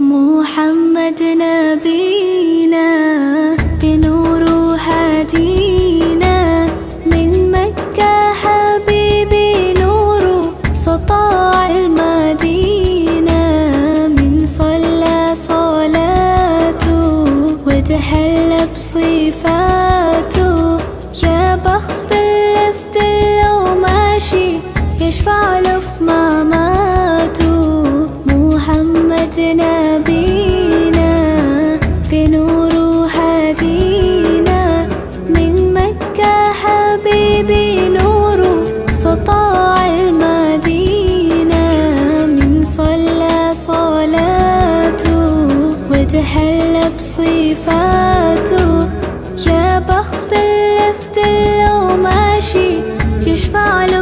محمد نبينا بنور هدينا من مكة حبيبي نور سطاع المدينة من صلى صلاته وتحلى بصفاته يا بخت اللفت لو ماشي يشفع له في مماته محمد نبينا بنور هدينا من مكة حبيبي نور سطاع المدينة من صلى صلاته وتحلى بصفاته يا بخت اللفت لو ماشي يشفع له